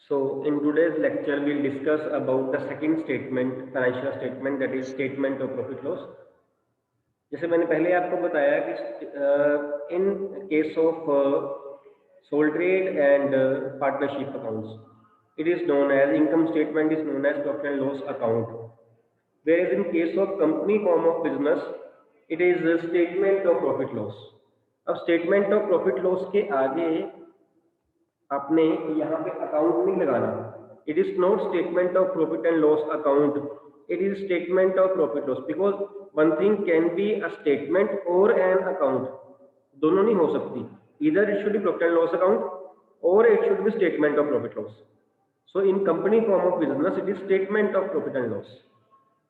So in today's lecture, we'll discuss about the second statement, financial statement, that is statement of profit loss. जैसे मैंने पहले आपको बताया कि इन case of sole trade and partnership accounts, it is known as income statement is known as profit and loss account. Whereas in case of company form of business, it is a statement of profit loss. अब statement of profit loss के आगे आपने यहाँ पे account नहीं लगाना. It is not statement of profit and loss account, it is statement of profit loss, because one thing can be a statement और an account, दोनों नहीं हो सकती. इधर it should be profit and loss account और it should be statement of profit loss. So in company form of business it is statement of profit and loss.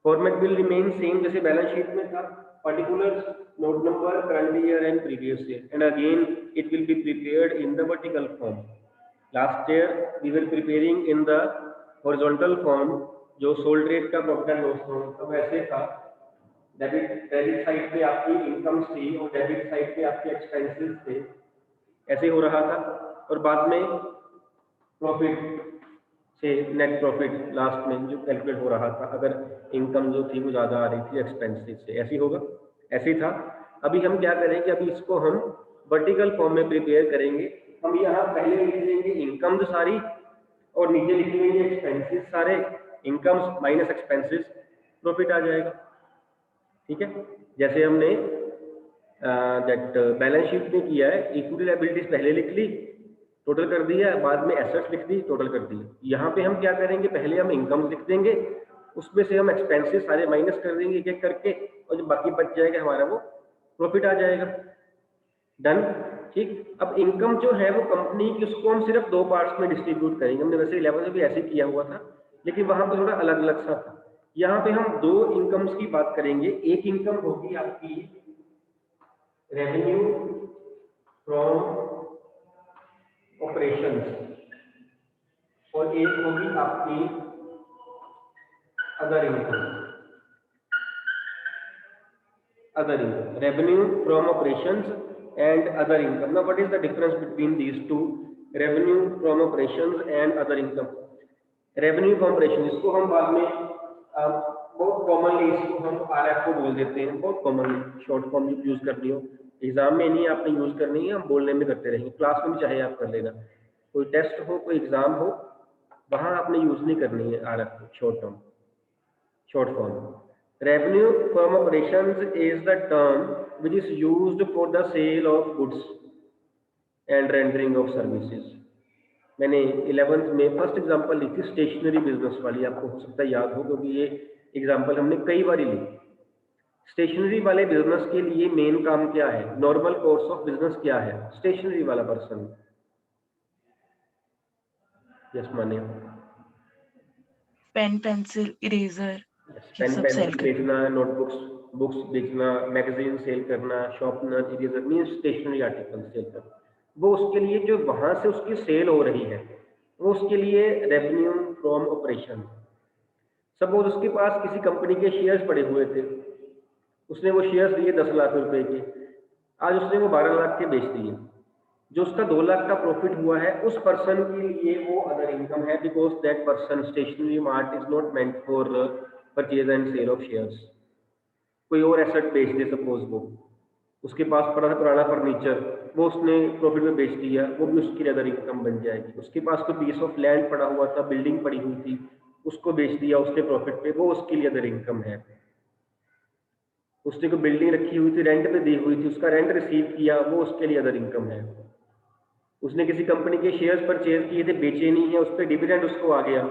Format will remain same जैसे balance sheet में था, particulars, note number, current year and previous year, and again it will be prepared in the vertical form. Last year we were preparing in the horizontal form, जो sold rate का profit and loss था तब ऐसे था, debit credit side पे आपकी income थी और डेबिट साइड पे आपके एक्सपेंसेस थे, ऐसे हो रहा था. और बाद में प्रॉफिट से नेट प्रॉफिट लास्ट में जो कैलकुलेट हो रहा था, अगर इनकम जो थी वो ज़्यादा आ रही थी एक्सपेंसेस से, ऐसे होगा, ऐसे था. अभी हम क्या करेंगे, अभी इसको हम वर्टिकल फॉर्म में प्रिपेयर करेंगे. हम यहाँ पहले लिख लेंगे इनकम जो सारी और नीचे लिख लेंगे एक्सपेंसेस सारे, इनकम माइनस एक्सपेंसेस, प्रॉफिट आ जाएगा. ठीक है, जैसे हमने दैट बैलेंस शीट में किया है, इक्विटी लायबिलिटीज पहले लिख ली, टोटल कर दिया, बाद में एसेट्स लिख दी, टोटल कर दिया. यहाँ पे हम क्या करेंगे, पहले हम इनकम लिख देंगे, उसमें से हम एक्सपेंसेस सारे माइनस कर देंगे एक एक करके, और जो बाकी बच जाएगा हमारा वो प्रॉफिट आ जाएगा. डन. ठीक. अब इनकम जो है वो कंपनी की, उसको हम सिर्फ दो पार्ट्स में डिस्ट्रीब्यूट करेंगे. हमने वैसे 11 में भी ऐसे किया हुआ था, लेकिन वहां पे थोड़ा अलग अलग सा था. यहाँ पे हम दो इनकम्स की बात करेंगे. एक इनकम होगी आपकी रेवेन्यू फ्रॉम ऑपरेशंस और एक होगी आपकी other income. Other income, revenue from operations and other income. Now what is the difference between these two, revenue from operations and other income? revenue from operations, इसको हम बाद में बहुत कॉमनली इसको हम RFO बोल देते हैं, बहुत कॉमनली शॉर्ट फॉर्म यूज करनी हो, एग्जाम में नहीं आपने यूज करनी है, हम बोलने में करते रहेंगे, क्लास में भी चाहे आप कर लेना, कोई टेस्ट हो कोई एग्जाम हो वहां आपने यूज नहीं करनी है RFO, short term, short form. Revenue from operations is the term which is used for the sale of goods and rendering of services. मैंने 11th में फर्स्ट एग्जांपल ली थी स्टेशनरी बिजनेस वाली, आपको हो सकता है याद हो क्योंकि ये एग्जांपल हमने कई बार ली. स्टेशनरी वाले बिजनेस के लिए मेन काम क्या है, नॉर्मल कोर्स ऑफ बिजनेस क्या है, स्टेशनरी वाला पर्सन. यस माने, पेन पेंसिल इरेजर ये पेन सब सेल पेंसिल करना. बेचना, नोटबुक्स बुक्स बेचना, मैगजीन सेल करना, sharpener, eraser mean stationery article sell करना, वो उसके लिए जो वहां से उसकी सेल हो रही है वो उसके लिए रेवेन्यू फ्रॉम ऑपरेशन. सपोज उसके पास किसी कंपनी के शेयर्स पड़े हुए थे, उसने वो शेयर्स लिए 10 लाख रुपए के, आज उसने वो 12 लाख के बेच दिए, जो उसका 2 लाख का प्रॉफिट हुआ है उस पर्सन के लिए वो अदर इनकम है, because that person stationery mart is not meant for purchase and sale of shares. कोई और एसेट बेच दे, सपोज वो उसके पास पड़ा था पुराना फर्नीचर, वो उसने प्रॉफिट में बेच दिया, वो भी उसकी अदर इनकम बन जाएगी. उसके पास कोई पीस ऑफ लैंड पड़ा हुआ था, बिल्डिंग पड़ी हुई थी, उसको बेच दिया उसने प्रॉफिट पे, वो उसके लिए अदर इनकम है. उसने कोई बिल्डिंग रखी हुई थी, रेंट पे दी हुई थी, उसका रेंट रिसीव किया, वो उसके लिए अदर इनकम है. उसने किसी कंपनी के शेयर्स परचेज किए थे, बेचे नहीं है, उस पर डिविडेंड उसको आ गया,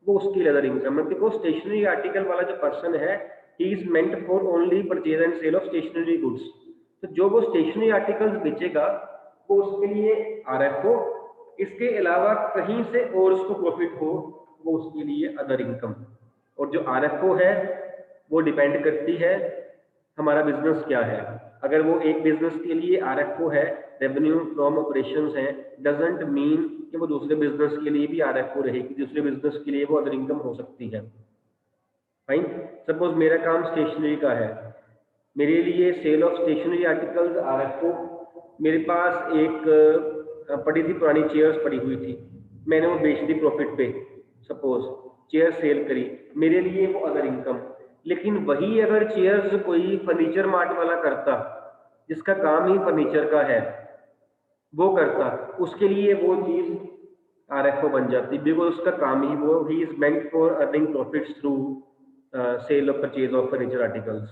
वो उसकी अदर इनकम है. बिकॉज स्टेशनरी आर्टिकल वाला जो पर्सन है ही is meant for only purchase and sale of stationery goods. तो जो वो स्टेशनरी आर्टिकल्स बेचेगा वो उसके लिए RFO, इसके अलावा कहीं से और उसको प्रॉफिट हो वो उसके लिए अदर इनकम. और जो RFO है वो डिपेंड करती है हमारा बिजनेस क्या है. अगर वो एक बिजनेस के लिए RFO है, रेवेन्यू फ्रॉम ऑपरेशंस है, डजंट मीन कि वो दूसरे बिजनेस के लिए भी RFO रहेगी, दूसरे बिजनेस के लिए वो अदर इनकम हो सकती है. फाइन. सपोज मेरा काम स्टेशनरी का है, मेरे लिए sale of stationery articles RFO. मेरे पास एक पड़ी थी पुरानी चेयर्स पड़ी हुई थी, मैंने वो बेच दी प्रॉफिट पे, सपोज चेयर सेल करी, मेरे लिए वो अदर इनकम। लेकिन वही अगर चेयर्स कोई फर्नीचर मार्ट वाला करता, जिसका काम ही फर्नीचर का है, वो करता, उसके लिए वो चीज आरएफओ बन जाती, बिकॉज उसका काम ही वो, ही is meant for earning profits through sale और परचेज ऑफ फर्नीचर आर्टिकल्स।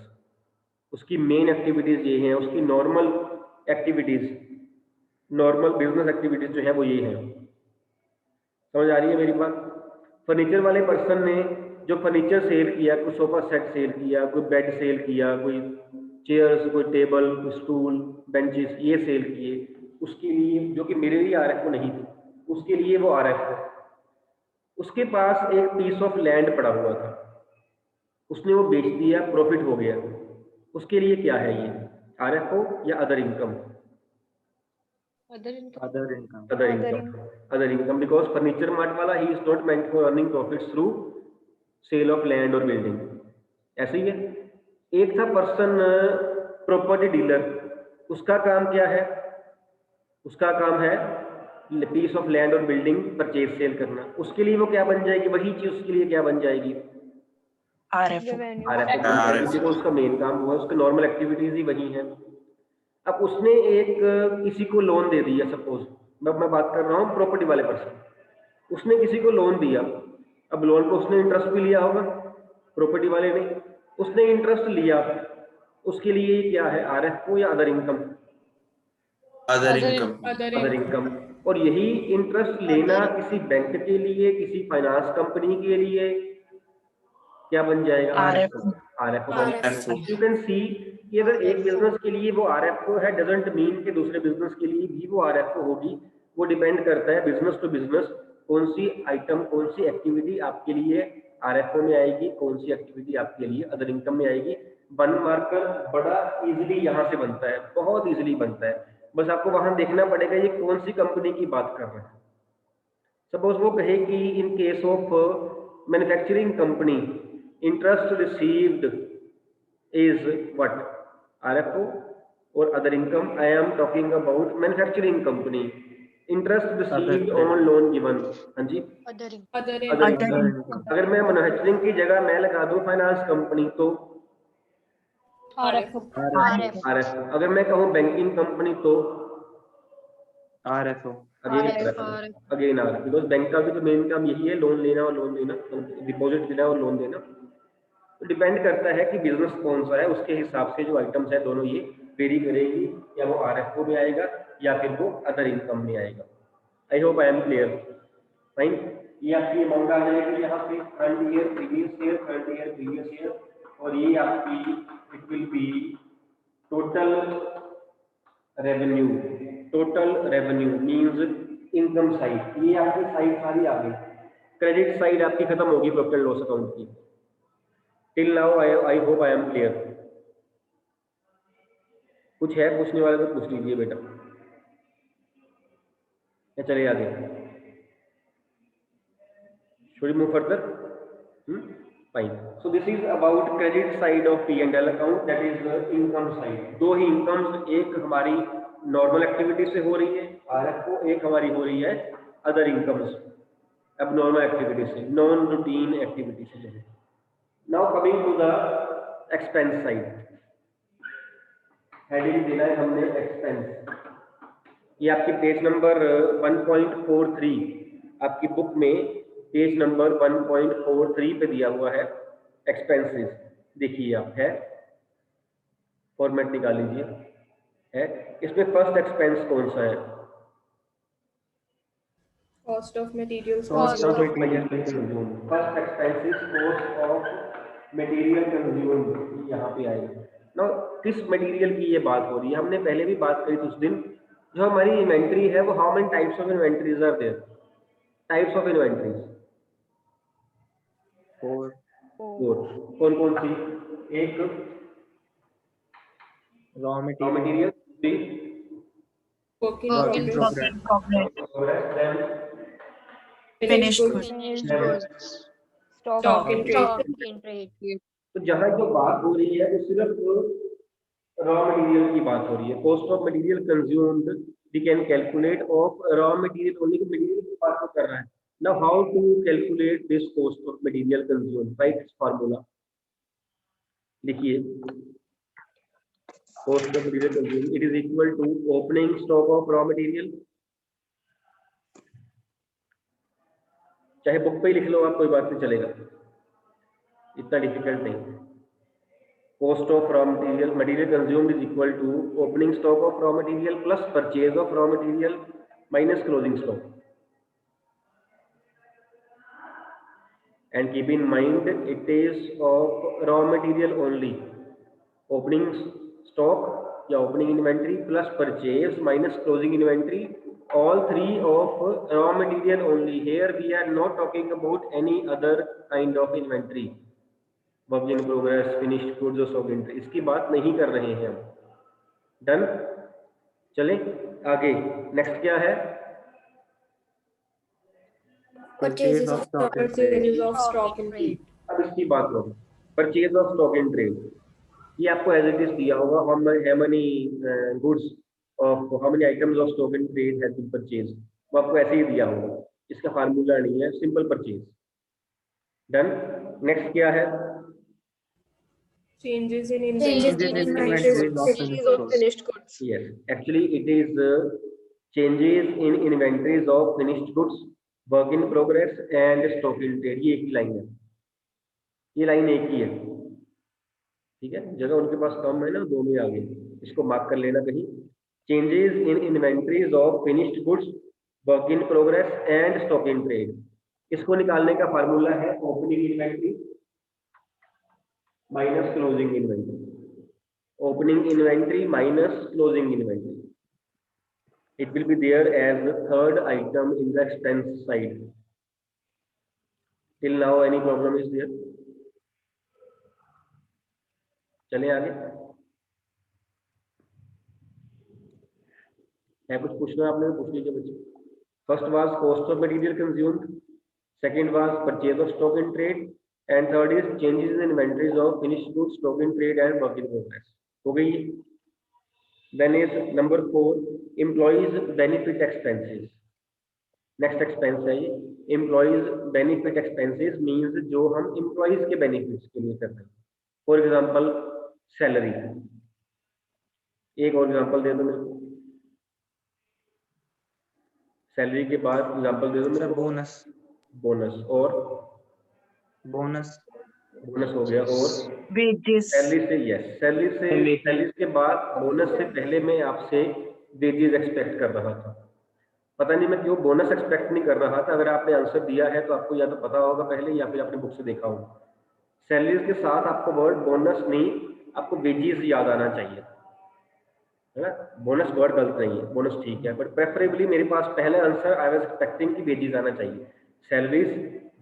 उसकी मेन एक्टिविटीज ये हैं, उसकी normal activities, normal business activities जो है वो ये हैं। समझ आ रही है मेरी बात? फर्नीचर वाले पर्सन ने जो फर्नीचर सेल किया, कोई सोफा सेट सेल किया, कोई बेड सेल किया, कोई चेयर्स, कोई टेबल, कोई स्टूल, बेंचेस, ये सेल किए, उसके लिए, जो कि मेरे लिए आरएफओ नहीं थी, उसके लिए वो आरएफओ। उसके पास एक पीस ऑफ लैंड पड़ा हुआ था, उसने वो बेच दिया, प्रॉफिट हो गया, उसके लिए क्या है ये, आरएफओ या other income? Other income. Other income. Other income, other income, because furniture mart वाला ही is not meant for earning profits through sale of land और बिल्डिंग। ऐसे ही है। एक था पर्सन प्रॉपर्टी डीलर, उसका काम क्या है? उसका काम है पीस ऑफ लैंड और बिल्डिंग परचेज सेल करना। उसके लिए वो क्या बन जाएगी, वही चीज उसके लिए क्या बन जाएगी? RFO. रेवेन्यू। आरएफओ बन जाएगी, बिकॉज उसका मेन काम वो है, उसके नॉर्मल एक्टिविटीज ही वही हैं। अब उसने एक किसी को लोन दे दिया, सपोज मैं बात कर रहा हूँ प्रॉपर्टी वाले पर्सन, उसने किसी को लोन दिया। अब लोन पे उसने इंटरेस्ट भी लिया होगा, प्रॉपर्टी वाले ने, उसने इंटरेस्ट लिया, उसके लिए क्या है, आरएफओ या other income? Other income. Other income. और यही इंटरेस्ट लेना किसी बैंक के लिए, किसी फाइनेंस कंपनी के लिए क्या बन जाएगा? RFO. RFO. You can see कि अगर एक बिजनेस के लिए वो आरएफओ है, डजंट मीन कि दूसरे बिजनेस के लिए भी वो आरएफओ होगी। वो डिपेंड करता है बिजनेस टू बिजनेस, कौन सी आइटम, कौन सी एक्टिविटी आपके लिए आरएफओ में आएगी, कौन सी एक्टिविटी आपके लिए अदर इनकम में आएगी। वन मार्कर बड़ा इजीली यहाँ से बनता है, बहुत इजीली बनता है, बस आपको वहां देखना पड़ेगा ये कौन सी कंपनी की बात कर रहे हैं। सपोज वो कहे कि इन case of manufacturing company interest received is what? RFO or other income. I am talking about manufacturing company. Interest received on loan given. हाँ जी, other other Other income. income. अगर मैं मैन्युफैक्चरिंग की जगह मैं लगा दूं फाइनेंस कंपनी तो आरएफओ। RFO। अगर मैं कहूँ बैंकिंग कंपनी तो RFO। Again R, because bank का भी तो मेन काम यही है, लोन लेना और लोन देना, डिपॉजिट देना और लोन देना। तो डिपेंड करता है कि बिजनेस कौन सा है, उसके हिसाब से जो आइटम्स है दोनों ये वेरी करेगी, या वो आरएफओ में आएगा या फिर वो अदर इनकम में आएगा। I hope I am clear. Fine. ये आपकी अमाउंट आ जाएगी यहाँ पे front year previous year, front year previous year, और ये आपकी it will B total revenue. Total revenue means income side, ये आपकी साइड सारी आ गई। क्रेडिट साइड आपकी खत्म होगी प्रॉफिट एंड लॉस अकाउंट की। Till now, I hope I am clear. कुछ है पूछने वाले तो पूछ लीजिए बेटा, या चले आगे? Should we move further? Fine. So this is about credit side of P&L account, that is the income side. दो ही इनकम्स, एक हमारी नॉर्मल एक्टिविटी से हो रही है आरएफओ, एक हमारी हो रही है अदर इनकम्स, अब नॉर्मल एक्टिविटी से, नॉन रूटीन एक्टिविटी से जो है। Now coming to the expense side, heading देना है हमने एक्सपेंस। ये आपकी पेज नंबर 1.43 आपकी बुक में पेज नंबर 1.43 पे दिया हुआ है एक्सपेंसेस। देखिए आप, है फॉर्मेट निकाल लीजिए, है इसमें फर्स्ट एक्सपेंस कौन सा है? Cost of materials. First expense is cost of material consumed, यहाँ पे आएगा ना। किस मटेरियल की ये बात हो रही है? हमने पहले भी बात करी थी उस दिन। जो हमारी इन्वेंट्री है वो how many types of inventories are there? Types of inventories 4। कौन कौन सी? एक raw raw material. Material, work Work in in Work progress। in progress. Finished Finished गुड्स। goods. Stock in Stock. तो जहाँ जो बात हो रही है वो सिर्फ रॉ मटेरियल की बात हो रही है। Cost of material consumed we can calculate of raw material only, तो material की बात तो कर रहा है. Now how to calculate this cost of material consumed? Write this formula. लिखिए, cost of material consumed, it is equal to opening stock of raw material. चाहे book पे ही लिख लो आप, कोई बात नहीं, चलेगा, इतना डिफिकल्ट नहीं. Cost of raw material consumed is equal to opening stock of raw material plus purchase of raw material minus closing stock. And keep in mind it is of raw material only. Opening stock या opening inventory plus purchase minus closing inventory, all three of raw material only. Here we are not talking about any other kind of inventory. Work in progress, finished goods और stock entry, इसकी बात नहीं कर रहे हैं हम. Done. चलें आगे. नेक्स्ट क्या है? Purchases of stock in trade. अब इसकी बात करो. Purchase of stock in trade, ये आपको एज इट इज दिया होगा. How many goods of how many items of stock in trade has been purchase, वो आपको ऐसे ही दिया होगा. इसका फार्मूला नहीं है, सिंपल परचेज. डन. नेक्स्ट क्या है? Changes in inventories of finished goods. Yes, actually it is changes in inventories of finished goods, work in progress and stock in trade. ये एक ही लाइन है, ये लाइन एक ही है. ठीक है, जगह उनके पास कम है ना, दो में आगे, इसको मार्क कर लेना कहीं. Changes in inventories of finished goods, work in progress and stock in trade. इसको निकालने का फार्मूला है opening inventory minus closing inventory. Opening inventory minus closing inventory. It will be there as the third item in the expense side. Till now any problem is there? चलें आगे. है कुछ पूछना आपने? पूछ लीजिए बच्चे. First was cost of material consumed. Second was purchase of stock in trade. And third is changes in inventories of finished goods, stock in trade and work in progress. हो गई. Then is number 4, employees benefit expenses. Next expense है ये. Employees benefit expenses means जो हम employees के benefits के लिए करते हैं. For example, salary. एक और एग्जांपल दे दो मेरे को. सैलरी के बाद एग्जांपल दे दो मेरे को. बोनस. बोनस और बोनस हो गया. और वेजेस. सैलरी से, यस, सैलरी के बाद बोनस से पहले मैं आपसे वेजेस एक्सपेक्ट कर रहा था. पता नहीं मैं क्यों बोनस एक्सपेक्ट नहीं कर रहा था. अगर आपने आंसर दिया है तो आपको या तो पता होगा पहले या फिर आपने बुक से देखा होगा. सैलरी के साथ आपको वर्ड बोनस नहीं, आपको वेजेस याद आना चाहिए, है ना. बोनस वर्ड गलत नहीं है, बोनस ठीक है, बट प्रेफरेबली मेरे पास पहले आंसर आई वाज एक्सपेक्टिंग कि वेजेस आना चाहिए. Salaries,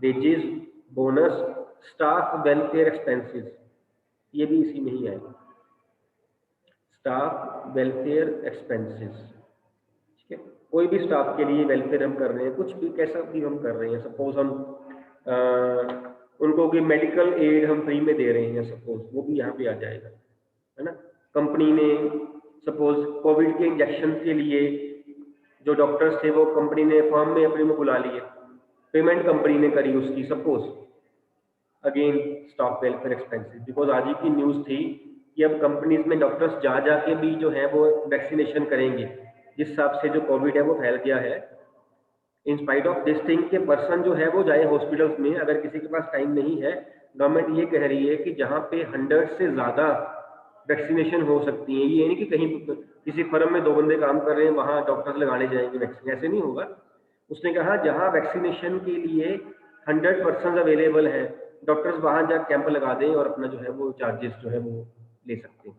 wages, bonus, staff welfare expenses, ये भी इसी में ही आएगा. Staff welfare expenses. ठीक है, कोई भी स्टाफ के लिए वेलफेयर हम कर रहे हैं, कुछ भी कैसा भी हम कर रहे हैं. सपोज हम उनको कोई मेडिकल एड हम फ्री में दे रहे हैं, सपोज, वो भी यहाँ पे आ जाएगा, है ना. कंपनी ने सपोज कोविड के इंजेक्शन के लिए जो डॉक्टर्स थे वो कंपनी ने फर्म में अपने में बुला लिए, पेमेंट कंपनी ने करी उसकी, suppose. Again staff welfare expenses, because आज ही की न्यूज़ थी कि अब कंपनीज में डॉक्टर्स जा के भी जो है वो वैक्सीनेशन करेंगे. जिस हिसाब से जो कोविड है वो फैल गया है, in spite of this thing के पर्सन जो है वो जाए हॉस्पिटल्स में. अगर किसी के पास टाइम नहीं है, गवर्नमेंट ये कह रही है कि जहाँ पे 100 से ज़्यादा वैक्सीनेशन हो सकती है, ये नहीं कि कहीं किसी फर्म में 2 बंदे काम कर रहे हैं वहाँ डॉक्टर्स लगाने जाएंगे वैक्सीन, ऐसे नहीं होगा. उसने कहा जहाँ वैक्सीनेशन के लिए 100% अवेलेबल है, डॉक्टर्स वहाँ जा कैंप लगा दें और अपना जो है वो चार्जेस जो है वो ले सकते हैं.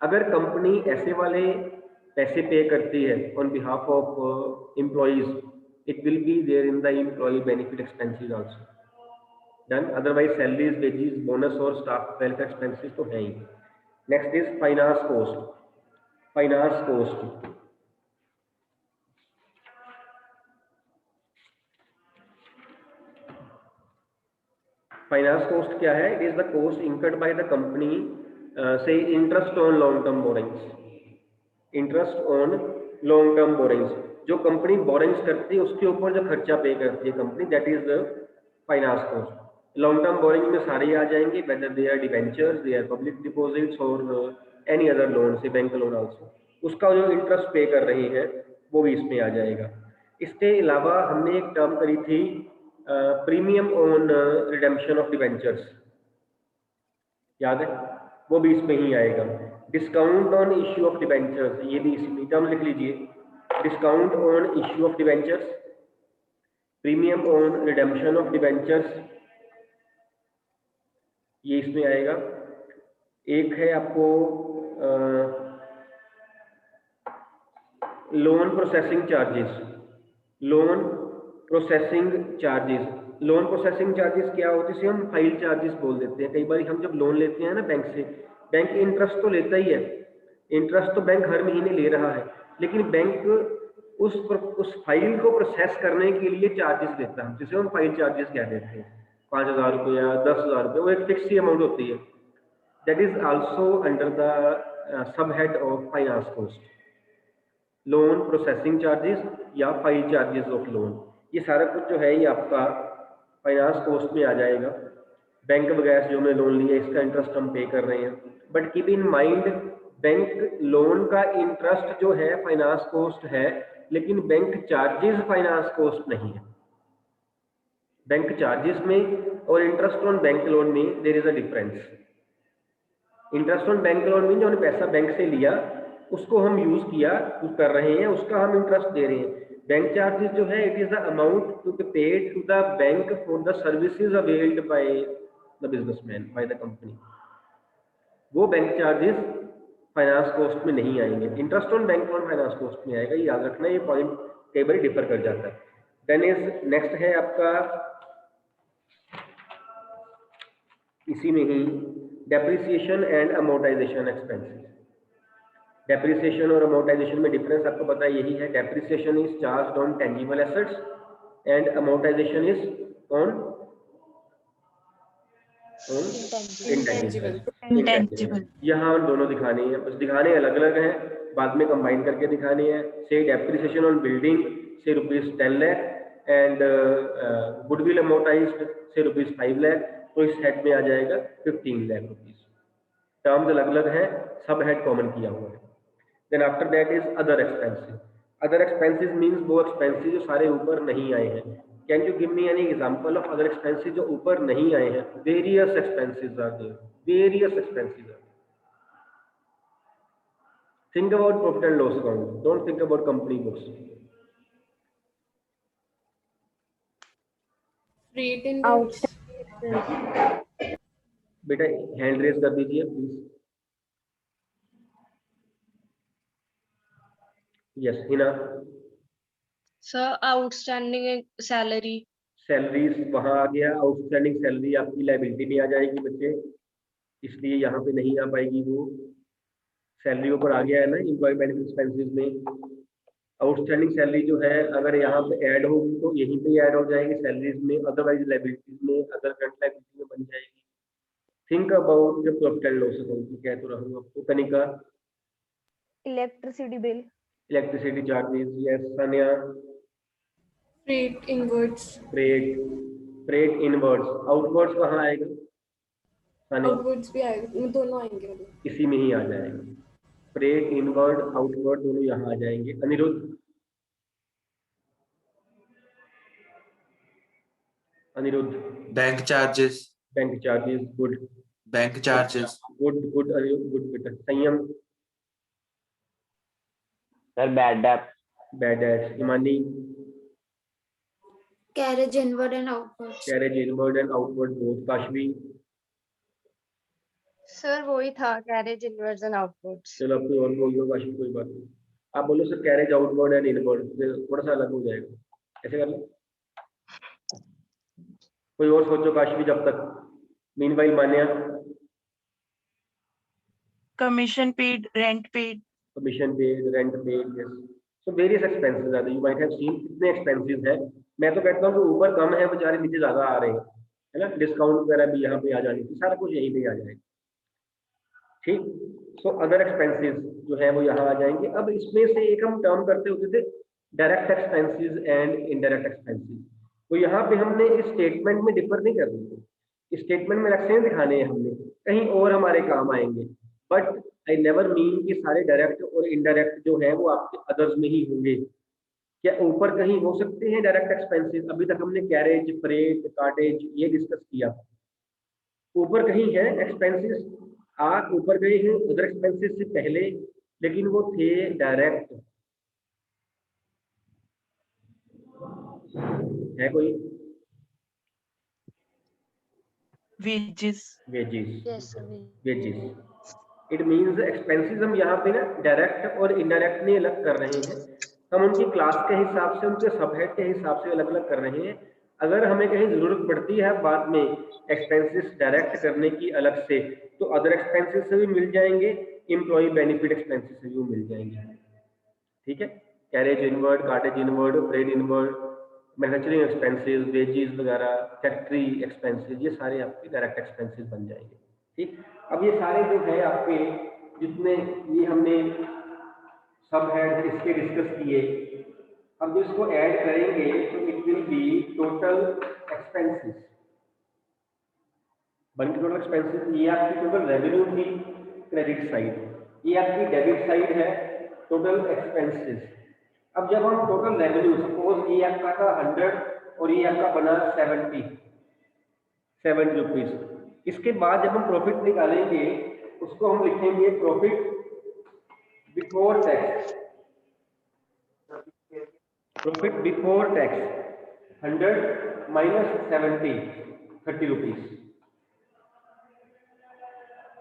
अगर कंपनी ऐसे वाले पैसे पे करती है on behalf of employees, it will be there in the employee benefit expenses also. Done. Otherwise salaries, wages, bonus और स्टाफ वेलफेयर एक्सपेंसेस तो है ही. Next is finance cost. Finance cost finance cost क्या है? It is the cost incurred by the company, say interest on long term borrowings. Interest on long term borrowings, जो company borrowings करती है उसके ऊपर जो खर्चा पे करती है company, that is finance cost. Long term borrowing में सारे आ जाएंगे, whether they are debentures, they are public deposits और एनी अदर लोन से बैंक लोन आल्सो, उसका जो इंटरेस्ट पे कर रहे हैं वो भी इसमें आ जाएगा। इसके अलावा हमने एक टर्म करी थी premium on redemption of debentures, याद है, वो भी इसमें ही आएगा। Discount on issue of debentures, ये भी इसी टर्म लिख लीजिए, discount on issue of debentures, premium on redemption of debentures, ये इसमें आएगा। एक है आपको loan processing charges, loan processing charges. Loan processing charges क्या होती है, इसे हम फाइल चार्जेस बोल देते हैं। कई बार हम जब लोन लेते हैं ना बैंक से, बैंक इंटरेस्ट तो लेता ही है, इंटरेस्ट तो बैंक हर महीने ले रहा है, लेकिन बैंक उस फाइल को प्रोसेस करने के लिए चार्जेस लेता है, जिसे हम फाइल चार्जेस कह देते हैं। 5,000 रुपया, 10,000 रुपये, वो एक फिक्स अमाउंट होती है। That is also under the sub head of finance cost, loan processing charges या फाइल चार्जेस ऑफ लोन, ये सारा कुछ जो है ये आपका फाइनेंस कॉस्ट में आ जाएगा। बैंक वगैरह से जो हमने लोन लिया इसका इंटरेस्ट हम पे कर रहे हैं, but keep in mind bank loan का इंटरेस्ट जो है फाइनेंस कॉस्ट है, लेकिन बैंक चार्जेस फाइनेंस कॉस्ट नहीं है। बैंक चार्जेस में और इंटरेस्ट ऑन बैंक लोन में there is a difference. Interest on bank loan में जो हमने पैसा बैंक से लिया उसको हम यूज किया, यूज कर रहे हैं, उसका हम इंटरेस्ट दे रहे हैं। बैंक चार्जेस जो है it is the amount to be paid to the bank for the services availed by the businessman, by the company. वो बैंक चार्जेस फाइनेंस कॉस्ट में नहीं आएंगे, interest on bank loan finance cost में आएगा, ये याद रखना, ये पॉइंट कई बार डिफर कर जाता है। देन इज नेक्स्ट है आपका इसी में ही depreciation and amortisation expenses. Depreciation और अमोर्टाइजेशन में डिफरेंस आपको पता यही है, depreciation is charge on tangible assets and amortisation is on intangible. यहाँ दोनों दिखाने हैं, बस दिखाने अलग अलग हैं, बाद में कंबाइन करके दिखाने हैं। से डेप्रिसिएशन ऑन बिल्डिंग से ₹10 लाख एंड गुडविल अमोर्टाइज्ड से ₹5 लाख, तो इस हेड में आ जाएगा 15 लाख रुपीज। टर्म्स अलग अलग हैं, सब हेड कॉमन किया हुआ है। Then after that is other expenses. Other expenses means वो एक्सपेंसेस जो सारे ऊपर नहीं आए हैं। Can you give me any example of other expenses जो ऊपर नहीं आए हैं? Various expenses are there, various expenses are. Think about profit and loss account, don't think about company books. Freight invoice. बेटा हैंड रेज कर दीजिए please. Yes Hina. Sir, outstanding salary. Salaries वहां आ गया, आउटस्टैंडिंग सैलरी आपकी लायबिलिटी में आ जाएगी बच्चे, इसलिए यहाँ पे नहीं आ पाएगी वो। सैलरी ऊपर आ गया है ना एम्प्लॉय बेनिफिट एक्सपेंसेस में। आउटस्टैंडिंग सैलरी जो है अगर यहाँ पे ऐड होगी तो यहीं पे ऐड हो जाएगी सैलरीज में, अदरवाइज लायबिलिटीज में, अदर करंट लायबिलिटी में बन जाएगी। Think about the profit and loss account, कह तो रहा हूँ आपको। Kanika. Electricity bill, electricity charges, yes. Sania. Freight inwards. Freight inwards, outwards कहाँ आएगा? सानिया Outwards भी आएगा, दोनों आएंगे मतलब। इसी में ही आ जाएगा, फ्रेट इनवर्ड आउटवर्ड दोनों यहाँ आ जाएंगे। Aniruddh. Aniruddh. Bank charges, bank charges, good bank charges, good good Aniruddh, good बेटा। Sanyam. Sir bad debt, bad debts. Himani. Carriage inward and outwards. Carriage inward and outward both. Kashvi. Sir, वही था, carriage inwards and outwards. चलो अब कोई और बोल दो काशवी, कोई बात नहीं। आप बोलो sir carriage outward and inward, थोड़ा सा अलग हो जाएगा, ऐसे कर लो। कोई और सोचो काशवी जब तक। Meanwhile Manya. Commission paid, rent paid. commission paid, rent paid, yes. So various expenses are there. You might have seen कितने expenses हैं। मैं तो कहता हूँ कि ऊपर कम है, बेचारे नीचे ज्यादा आ रहे हैं, है ना। डिस्काउंट वगैरह भी यहाँ पे आ जानी थी, सारा कुछ यहीं पे आ जाएगा। ठीक। सो अदर एक्सपेंसेस जो है वो यहाँ आ जाएंगे। अब इसमें से एक हम टर्म करते होते थे direct expenses and indirect expenses. तो यहाँ पे हमने इस स्टेटमेंट में डिफर नहीं करनी है, इस स्टेटमेंट में लक्ष्य दिखाने हैं हमने, कहीं और हमारे काम आएंगे। बट आई नेवर मीन कि सारे डायरेक्ट और इनडायरेक्ट जो है वो आपके अदर्स में ही होंगे। क्या ऊपर कहीं हो सकते हैं डायरेक्ट एक्सपेंसेस? अभी तक हमने कैरेज, फ्रेट, कार्टेज ये डिस्कस किया। ऊपर कहीं है एक्सपेंसेस, आप ऊपर गए हैं अदर एक्सपेंसेस से पहले, लेकिन वो थे डायरेक्ट। है कोई? wages, wages, Yes, sir. Wages. It means expenses हम यहाँ पे ना डायरेक्ट और इनडायरेक्ट नहीं अलग कर रहे हैं, हम उनकी क्लास के हिसाब से, उनके सबहेड के हिसाब से अलग अलग कर रहे हैं। अगर हमें कहीं जरूरत पड़ती है बाद में एक्सपेंसेस डायरेक्ट करने की अलग से, तो अदर एक्सपेंसेस से भी मिल जाएंगे, एम्प्लॉय बेनिफिट एक्सपेंसेस से भी मिल जाएंगे। ठीक है, carriage inward, cartage inward, freight inward, manufacturing expenses, wages वगैरह, फैक्ट्री एक्सपेंसेस, ये सारे आपके डायरेक्ट एक्सपेंसेस बन जाएंगे। ठीक, अब ये सारे जो है आपके जितने ये हमने सब हेड इसके डिस्कस किए, अब जो इसको ऐड करेंगे तो it will B total expenses. बन टोटल एक्सपेंसेस, ये आपकी टोटल रेवेन्यू थी क्रेडिट साइड, ये आपकी डेबिट साइड है टोटल एक्सपेंसेस। अब जब हम टोटल रेवेन्यू, सपोज ये आपका था 100 और ये आपका बना 77 रुपीज, इसके बाद जब हम प्रॉफिट निकालेंगे उसको हम लिखेंगे profit before tax. Profit before tax 100 minus 70, 30 rupees,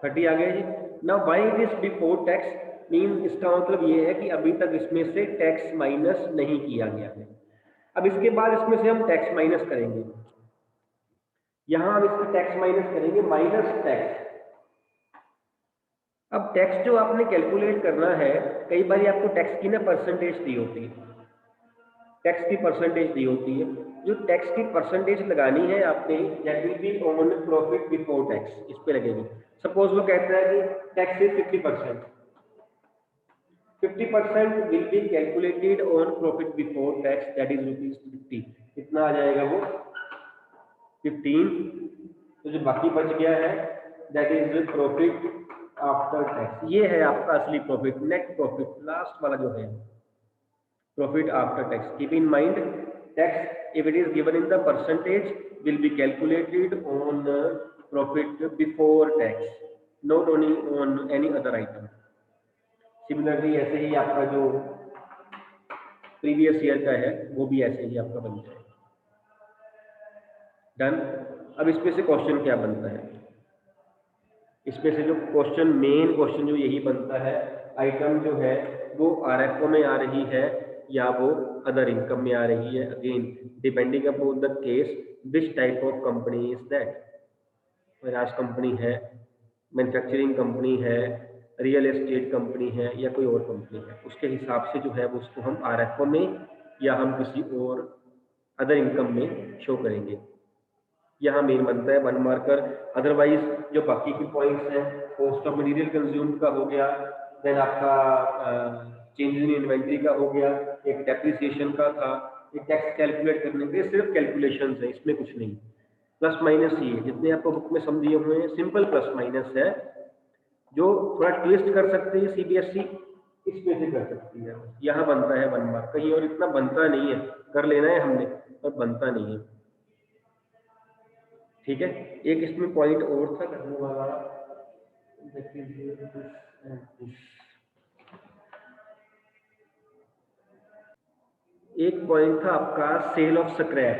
30 आ गया जी। Now why it is before tax mean, इसका मतलब ये है कि अभी तक इसमें से टैक्स माइनस नहीं किया गया है। अब इसके बाद इसमें से हम टैक्स माइनस करेंगे, यहां हम इसका टैक्स माइनस करेंगे, माइनस टैक्स। अब टैक्स जो आपने कैलकुलेट करना है, कई बार आपको टैक्स की ना परसेंटेज दी होती है, टैक्स की परसेंटेज दी होती है, जो टैक्स की परसेंटेज लगानी है आपने, that will be on profit before tax, इस पे लगेगी। सपोज वो कहता है कि tax is 50%, 50% will be calculated on profit before tax, that is ₹50। कितना आ जाएगा वो? 15। तो जो बाकी बच गया है that is profit after tax. ये है आपका असली प्रॉफिट, नेट प्रॉफिट, लास्ट वाला जो है profit after tax. Keep in mind, tax, if it is given in the percentage, will be calculated on profit before tax, not only on any other item. Similarly, ऐसे ही आपका जो previous year का है वो भी ऐसे ही आपका बन जाएगा। डन। अब इसमें से क्वेश्चन क्या बनता है? इसमें से जो क्वेश्चन, मेन क्वेश्चन जो यही बनता है, आइटम जो है वो आरएफओ में आ रही है या वो अदर इनकम में आ रही है, again depending upon the case which type of company is that. Raj company है, मैन्युफैक्चरिंग कंपनी है, रियल एस्टेट कंपनी है या कोई और कंपनी है, उसके हिसाब से जो है वो उसको हम आरएफओ में या हम किसी और अदर इनकम में शो करेंगे। यहाँ मेन बनता है 1 मार्कर। अदरवाइज जो बाकी के पॉइंट्स हैं, कॉस्ट ऑफ मटेरियल कंज्यूम का हो गया, देन आपका चेंज इन इन्वेंट्री का हो गया, एक डेप्रिसिएशन का था, एक टैक्स कैलकुलेट करने के, सिर्फ कैलकुलेशंस है, इसमें कुछ नहीं। प्लस माइनस ये जितने आपको बुक में समझिए हुए हैं सिंपल प्लस माइनस है, जो थोड़ा ट्विस्ट कर सकते हैं सीबीएसई, इसमें से कर सकती है। यहाँ बनता है 1 मार्क, कहीं और इतना बनता नहीं है, कर लेना है हमने पर बनता नहीं है। ठीक है, एक इसमें पॉइंट और था करने वाला, एक पॉइंट था आपका सेल ऑफ स्क्रैप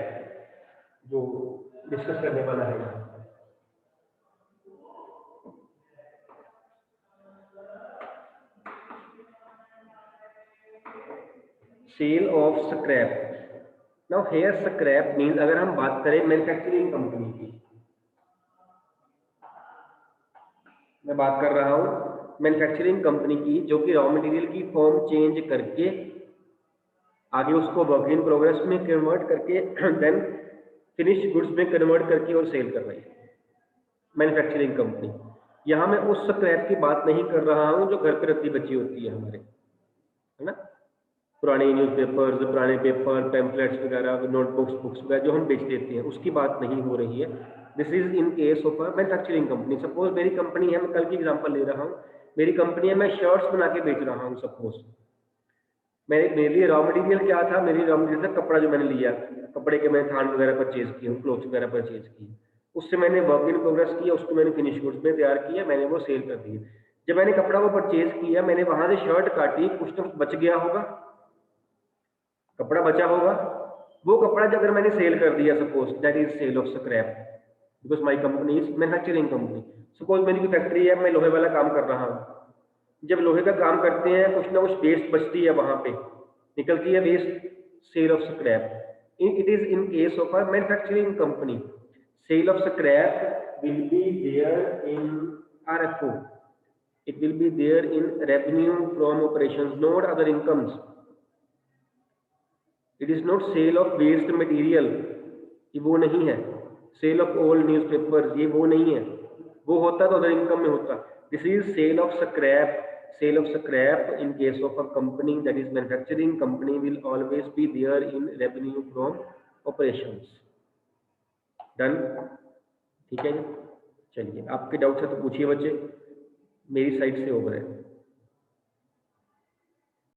जो डिस्कस करने वाला है। Sale of scrap. Now here scrap mean, अगर हम बात करें मैन्युफैक्चरिंग कंपनी की, मैं बात कर रहा हूं मैन्युफैक्चरिंग कंपनी की, जो कि रॉ मटेरियल की फॉर्म चेंज करके आगे उसको वर्क इन प्रोग्रेस में कन्वर्ट करके देन फिनिश गुड्स में कन्वर्ट करके और सेल कर रही है मैन्युफैक्चरिंग कंपनी। यहाँ मैं उस स्क्रैप की बात नहीं कर रहा हूँ जो घर पे रखी बची होती है हमारे, है ना, पुराने न्यूज़पेपर्स, पुराने पेपर, पैम्पलेट्स वगैरह, नोटबुक्स, बुक्स वगैरह जो हम बेच देते हैं, उसकी बात नहीं हो रही है। This is in case of a manufacturing company. Suppose मेरी कंपनी है, मैं कल की एग्जांपल ले रहा हूँ, मेरी कंपनी है, मैं शर्ट्स बना के बेच रहा हूँ। सपोज मेरे लिए रॉ मटेरियल क्या था, मेरी रॉ मटेरियल था कपड़ा, जो मैंने लिया, कपड़े के मैंने थान वगैरह परचेज किए, क्लोथ वगैरह परचेज किए, उससे मैंने वर्क इन प्रोग्रेस किया, उसको मैंने फिनिश गुड्स में तैयार किया, मैंने वो सेल कर दिया। जब मैंने कपड़ा वो परचेज किया, मैंने वहां से शर्ट काटी, कुछ तो बच गया होगा, कपड़ा बचा होगा, वो कपड़ा जब अगर मैंने सेल कर दिया, suppose that is sale of scrap, because my company is manufacturing company. Suppose मेरी कोई फैक्ट्री है, मैं लोहे वाला काम कर रहा हूँ, जब लोहे का काम करते हैं कुछ ना कुछ वेस्ट बचती है, वहां पे निकलती है waste, sale of scrap. It is in case of a manufacturing company, sale of scrap will be there in RFO, it will be there in revenue from operations, not other incomes. It is not sale of waste material, ये वो नहीं है। Sale of old newspapers, ये वो नहीं है, वो होता तो अदर इनकम में होता। This is sale of scrap. Sale of scrap in case of a company that is manufacturing company will always be there in revenue from operations. Done, ठीक है जी। चलिए, आपके डाउट्स है तो पूछिए बच्चे, मेरी साइड से ओवर है।